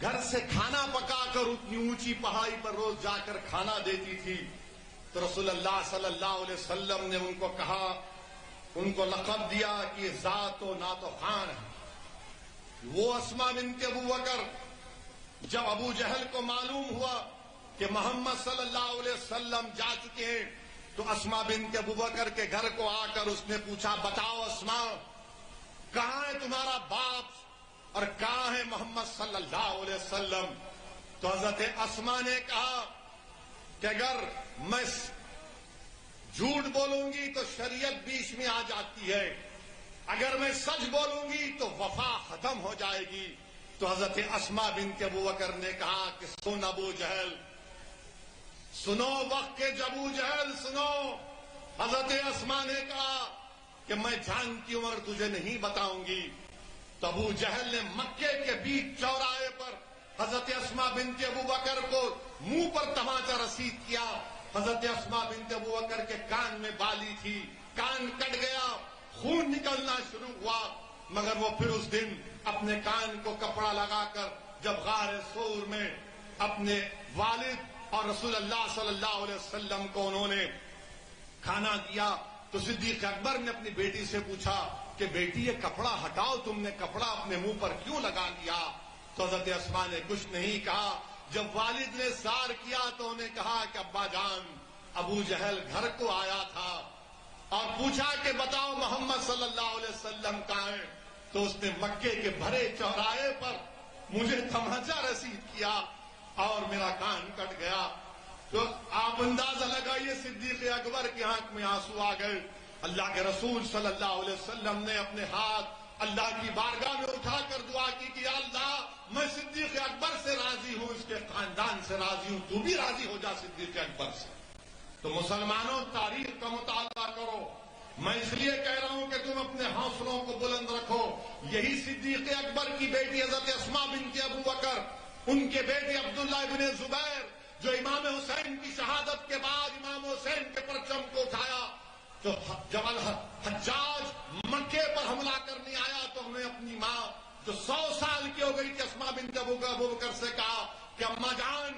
घर से खाना पकाकर उतनी ऊंची पहाड़ी पर रोज जाकर खाना देती थी। तो रसूलुल्लाह सल्लल्लाहु अलैहि वसल्लम ने उनको कहा, उनको लक़ब दिया कि ज़ातो नातो खान है। वो अस्मा बिन्त अबू बकर, जब अबू जहल को मालूम हुआ कि मोहम्मद सल्लल्लाहु अलैहि वसल्लम जा चुके हैं, तो अस्मा बिन्त अबू बकर के घर को आकर उसने पूछा, बताओ अस्मा, कहां है तुम्हारा बाप और कहां है मोहम्मद सल्लल्लाहु अलैहि वसल्लम? तो हजरत अस्मा ने कहा कि अगर मैं झूठ बोलूंगी तो शरीयत बीच में आ जाती है, अगर मैं सच बोलूंगी तो वफा खत्म हो जाएगी। तो हजरत अस्मा बिन्त अबू बकर ने कहा कि सुन अबू जहल, सुनो वक्त के अबू जहल, सुनो। हजरत अस्मा ने कहा कि मैं जानती हूं मगर तुझे नहीं बताऊंगी। तो अबू जहल ने मक्के के बीच चौराहे पर हजरत अस्मा बिन्त अबू बकर को मुंह पर तमाचा रसीद किया। हजरत अस्मा बिन्त अबू बकर के कान में बाली थी, कान कट गया, खून निकलना शुरू हुआ, मगर वो फिर उस दिन अपने कान को कपड़ा लगाकर जब गार सूर में अपने वालिद और रसूलुल्लाह सल्लल्लाहु अलैहि वसल्लम को उन्होंने खाना दिया, तो सिद्दीक अकबर ने अपनी बेटी से पूछा कि बेटी ये कपड़ा हटाओ, तुमने कपड़ा अपने मुंह पर क्यों लगा लिया? तो हजरत अस्मा ने कुछ नहीं कहा। जब वालिद ने सार किया तो उन्हें कहा कि अब्बा जान, अबू जहल घर को आया था और पूछा कि बताओ मोहम्मद सल्लल्लाहु अलैहि वसल्लम कहाँ हैं? तो उसने मक्के के भरे चौराहे पर मुझे तमाचा रसीद किया और मेरा कान कट गया। तो आप अंदाजा लगाइए, सिद्दीक अकबर की आंख में आंसू आ गए। अल्लाह के रसूल सल्लल्लाहु अलैहि वसल्लम ने अपने हाथ अल्लाह की बारगाह में उठाकर दुआ की कि या अल्लाह, मैं सिद्दीक अकबर से राजी हूं, इसके खानदान से राजी हूं, तू भी राजी हो जा सिद्दीक अकबर से। तो मुसलमानों, तारीख का मुताला करो। मैं इसलिए कह रहा हूं कि तुम अपने हौसलों को बुलंद रखो। यही सिद्दीक अकबर की बेटी हजरत अस्मा बिन्त अबू बकर, उनके बेटे अब्दुल्लाह इब्ने जुबैर, जो इमाम हुसैन की शहादत के बाद इमाम हुसैन के परचम को उठाया, तो जब हज्जाज मक्के पर हमला करने आया तो हमने अपनी माँ जो 100 साल की हो गई थी अस्मा बिन्त अबू बकर से कहा कि अम्मा जान,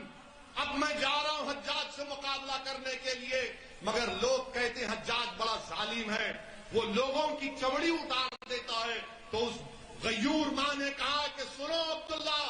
अब मैं जा रहा हूं हज्जाज से मुकाबला करने के लिए, मगर लोग कहते हैं हज्जाज बड़ा जालिम है, वो लोगों की चमड़ी उतार देता है। तो उस गयूर मां ने कहा कि सुनो अब्दुल्ला,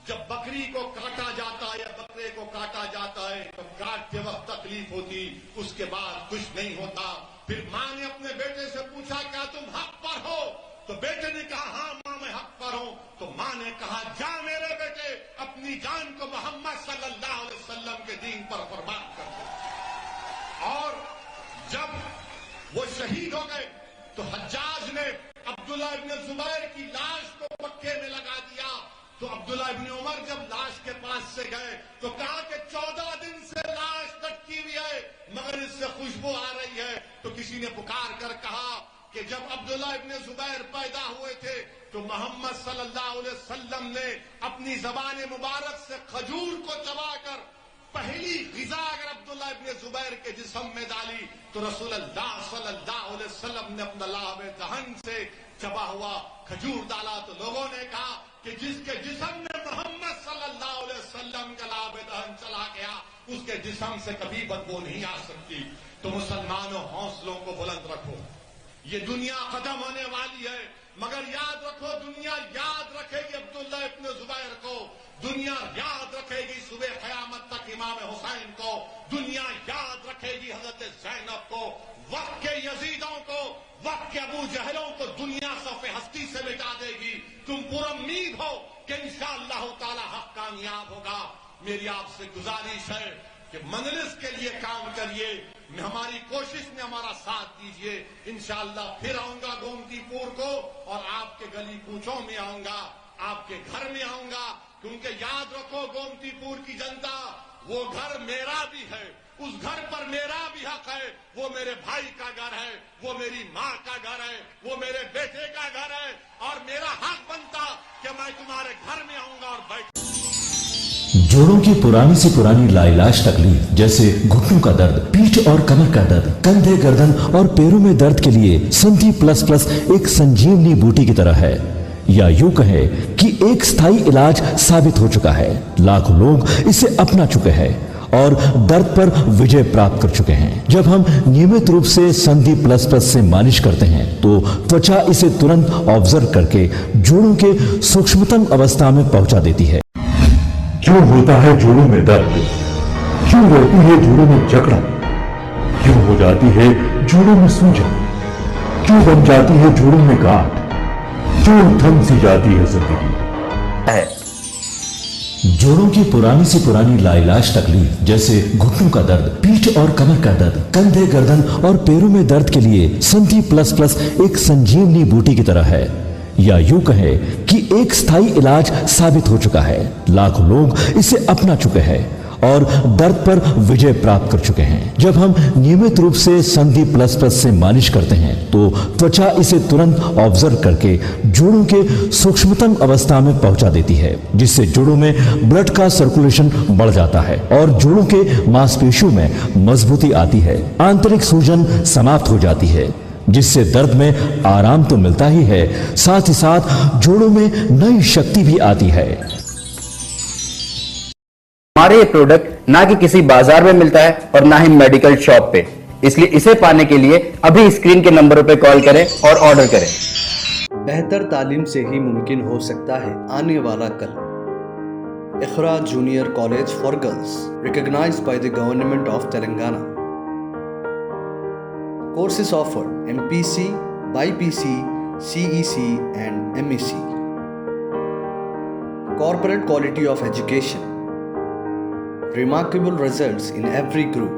जब बकरी को काटा जाता है या बकरे को काटा जाता है तो काटते वक्त तकलीफ होती, उसके बाद कुछ नहीं होता। फिर मां ने अपने बेटे से पूछा क्या तुम हक पर हो? तो बेटे ने कहा हाँ मां, मैं हक पर हूं। तो मां ने कहा जा मेरे बेटे, अपनी जान को मोहम्मद सल्लल्लाहु अलैहि वसल्लम के दीन पर कुर्बान कर दो। और जब वो शहीद हो गए तो हज्जाज ने अब्दुल्लाह इब्ने जुबैर की लाश को पक्के में लगा दिया। तो अब्दुल्लाह इब्ने उमर जब लाश के पास से गए तो कहा कि 14 दिन से लाश लटकी हुई है मगर इससे खुशबू आ रही है। तो किसी ने पुकार कर कहा कि जब अब्दुल्लाह इब्ने जुबैर पैदा हुए थे तो मोहम्मद सल्लल्लाहु अलैहि वसल्लम ने अपनी ज़बान मुबारक से खजूर को चबाकर पहली ग़िज़ा अगर अब्दुल्लाह इब्ने जुबैर के जिस्म में डाली तो रसूलुल्लाह सल्लल्लाहु अलैहि वसल्लम ने अपना लाब दहन से चबा हुआ खजूर डाला। तो लोगों ने कहा कि जिसके जिस्म में मोहम्मद सल्लल्लाहु अलैहि वसल्लम का लाब दहन चला गया उसके जिस्म से कभी बदबू नहीं आ सकती। तो मुसलमानों, हौसलों को बुलंद रखो। ये दुनिया खत्म होने वाली है, मगर याद रखो, दुनिया याद रखेगी अब्दुल्लाह इब्ने जुबैर को, दुनिया याद रखेगी सुबह क़यामत तक इमाम हुसैन को, दुनिया याद रखेगी हजरत ज़ैनब को, वक्त के यजीदों को, वक्त के अबू जहलों को दुनिया सफ़े हस्ती से मिटा देगी। तुम पुरउम्मीद हो कि इंशाअल्लाह ताला हक कामयाब होगा। मेरी आपसे गुजारिश है कि मंजिल के लिए काम करिए, हमारी कोशिश में हमारा साथ दीजिए। इंशाअल्लाह फिर आऊंगा गोमतीपुर को और आपके गली कूचों में आऊंगा, आपके घर में आऊंगा, क्योंकि याद रखो गोमतीपुर की जनता, वो घर मेरा भी है, उस घर पर मेरा भी हक है, वो मेरे भाई का घर है, वो मेरी माँ का घर है, वो मेरे बेटे का घर है, और मेरा हक बनता कि मैं तुम्हारे घर में आऊंगा और बैठ। जोड़ों की पुरानी से पुरानी लाइलाज तकलीफ जैसे घुटनों का दर्द, पीठ और कमर का दर्द, कंधे, गर्दन और पैरों में दर्द के लिए संधि प्लस प्लस एक संजीवनी बूटी की तरह है, या यूं कहे कि एक स्थायी इलाज साबित हो चुका है। लाखों लोग इसे अपना चुके हैं और दर्द पर विजय प्राप्त कर चुके हैं। जब हम नियमित रूप से संधि प्लस प्लस से मालिश करते हैं तो त्वचा इसे तुरंत ऑब्जर्व करके जोड़ों के सूक्ष्मतम अवस्था में पहुंचा देती है। क्यों होता है जोड़ों में दर्द? क्यों रहती है जोड़ों में जकड़न? क्यों हो जाती है जोड़ों में सूजन? क्यों बन जाती है जोड़ों में गांठ? क्यों थम सी जाती है जिंदगी? जोड़ों की पुरानी से पुरानी लाइलाज तकलीफ जैसे घुटनों का दर्द, पीठ और कमर का दर्द, कंधे, गर्दन और पैरों में दर्द के लिए संधि प्लस प्लस एक संजीवनी बूटी की तरह है, या यूं कहे कि एक स्थायी इलाज साबित हो चुका है। लाखों लोग इसे अपना चुके हैं और दर्द पर विजय प्राप्त कर चुके हैं। जब हम नियमित रूप से संधि प्लस प्लस से मालिश करते हैं तो त्वचा इसे तुरंत ऑब्जर्व करके जोड़ों के सूक्ष्मतम अवस्था में पहुंचा देती है, जिससे जोड़ों में ब्लड का सर्कुलेशन बढ़ जाता है और जोड़ों के मांसपेशियों में मजबूती आती है। आंतरिक सूजन समाप्त हो जाती है, जिससे दर्द में आराम तो मिलता ही है, साथ ही साथ जोड़ों में नई शक्ति भी आती है। हमारे ये प्रोडक्ट ना कि किसी बाजार में मिलता है और ना ही मेडिकल शॉप पे, इसलिए इसे पाने के लिए अभी स्क्रीन के नंबरों पे कॉल करें और ऑर्डर करें। बेहतर तालीम से ही मुमकिन हो सकता है आने वाला कल। Iqra junior college for girls, recognized by the government of Telangana. Courses offered: MPC, BPC, CEC and MEC. Corporate quality of education. Remarkable results in every group.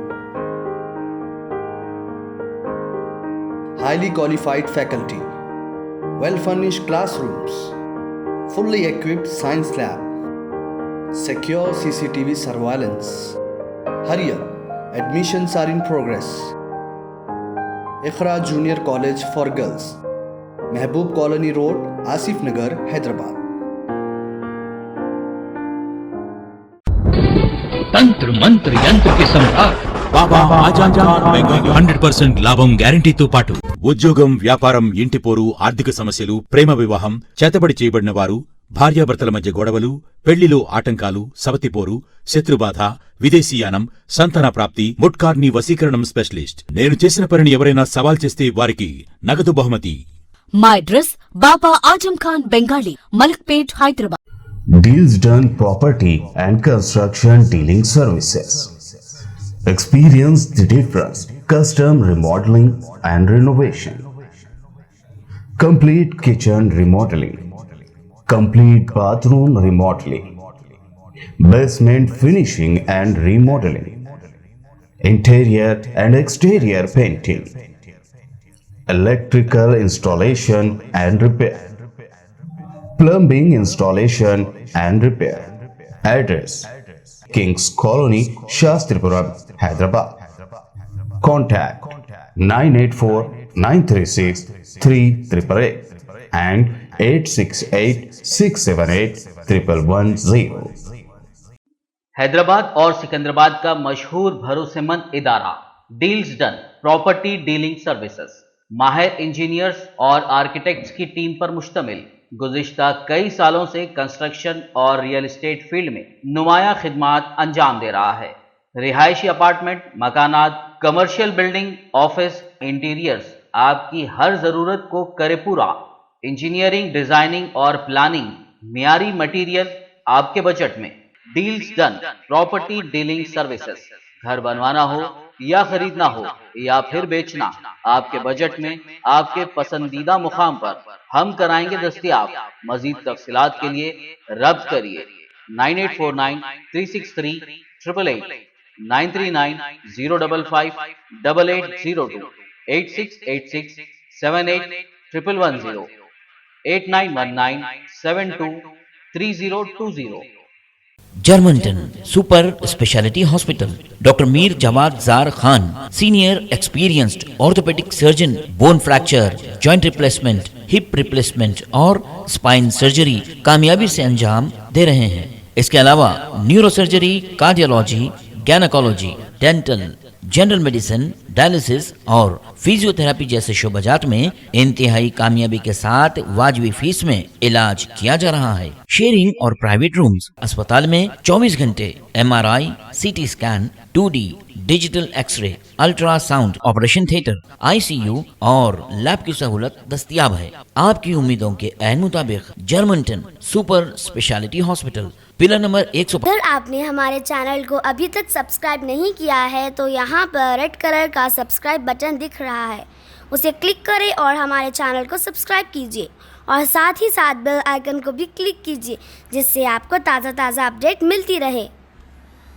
Highly qualified faculty. Well-furnished classrooms. Fully equipped science lab. Secure CCTV surveillance. Hurry up, admissions are in progress. Iqra Junior College for Girls, Mehboob Colony Road, Asif Nagar, Hyderabad. తంత్ర మంత్ర యంత్ర కి सम्राट బాబా ఆజం ఖాన్ బెంగాలీ 100% లాభం గ్యారంటీతో పాటు ఉద్యోగం, వ్యాపారం, ఇంటి పోరు, ఆర్థిక సమస్యలు, ప్రేమ వివాహం, చేతబడి చేయబడిన వారు, భార్యాభర్తల మధ్య గొడవలు, పెళ్లిలో ఆటంకాలు, సవతిపోరు, శత్రుబాధ, విదేశీయానం, సంతాన ప్రాప్తి, ముట్కార్ని వశీకరణం స్పెషలిస్ట్. నేను చేసిన పనిని ఎవరైనా సవాల్ చేస్తే వారికి నగదు బహుమతి. మా address Baba Azam Khan Bengali, Malakpet, Hyderabad. Deals Done Property and Construction Dealing Services. Experience the difference. Custom remodeling and renovation. Complete kitchen remodeling. Complete bathroom remodeling. Basement finishing and remodeling. Interior and exterior painting. Electrical installation and repair. Plumbing installation and repair. Address: Kings Colony, Shastripuram, Hyderabad. Contact 984-936-3888 and 868-678-1110. Hyderabad और सिकंदराबाद का मशहूर भरोसेमंद इदारा deals done property dealing services माहिर engineers और architects की team पर मुश्तमिल गुज़िश्ता कई सालों से कंस्ट्रक्शन और रियल एस्टेट फील्ड में नुमाया खिदमात अंजाम दे रहा है। रिहायशी अपार्टमेंट, मकानात, कमर्शियल बिल्डिंग, ऑफिस, इंटीरियर्स आपकी हर जरूरत को करे पूरा। इंजीनियरिंग, डिजाइनिंग और प्लानिंग, मियारी मटेरियल आपके बजट में। Deals done property dealing services. घर बनवाना हो या खरीदना हो या फिर बेचना, आपके बजट में आपके पसंदीदा मुकाम पर हम कराएंगे दस्तयाब। मजीद तफसीलात के लिए रब्त करिए 9849-363-888, 939-055-8802, 8686-78-11110, 8919-723020। Germantown super speciality hospital, doctor Mir Jawad Jar Khan, senior experienced orthopaedic surgeon, bone fracture, joint replacement, hip replacement और स्पाइन सर्जरी कामयाबी से अंजाम दे रहे हैं। इसके अलावा neuro surgery, cardiology, gynaecology, dental, general medicine, dialysis और फिजियोथेरेपी जैसे शोबाजात में इंतहाई कामयाबी के साथ वाजबी फीस में इलाज किया जा रहा है। शेयरिंग और प्राइवेट रूम्स, अस्पताल में 24 घंटे MRI, CT scan, 2D digital x-ray, ultrasound, operation theatre, ICU और लैब की सहूलत दस्तयाब है। आपकी उम्मीदों के ऐन मुताबिक Germanton super speciality hospital, pillar number 100। अगर आपने हमारे चैनल को अभी तक सब्सक्राइब नहीं किया है तो यहाँ पर रेड कलर का सब्सक्राइब बटन दिख रहा है, उसे क्लिक करें और हमारे चैनल को सब्सक्राइब कीजिए और साथ ही साथ बेल आइकन को भी क्लिक कीजिए जिससे आपको ताज़ा ताज़ा अपडेट मिलती रहे।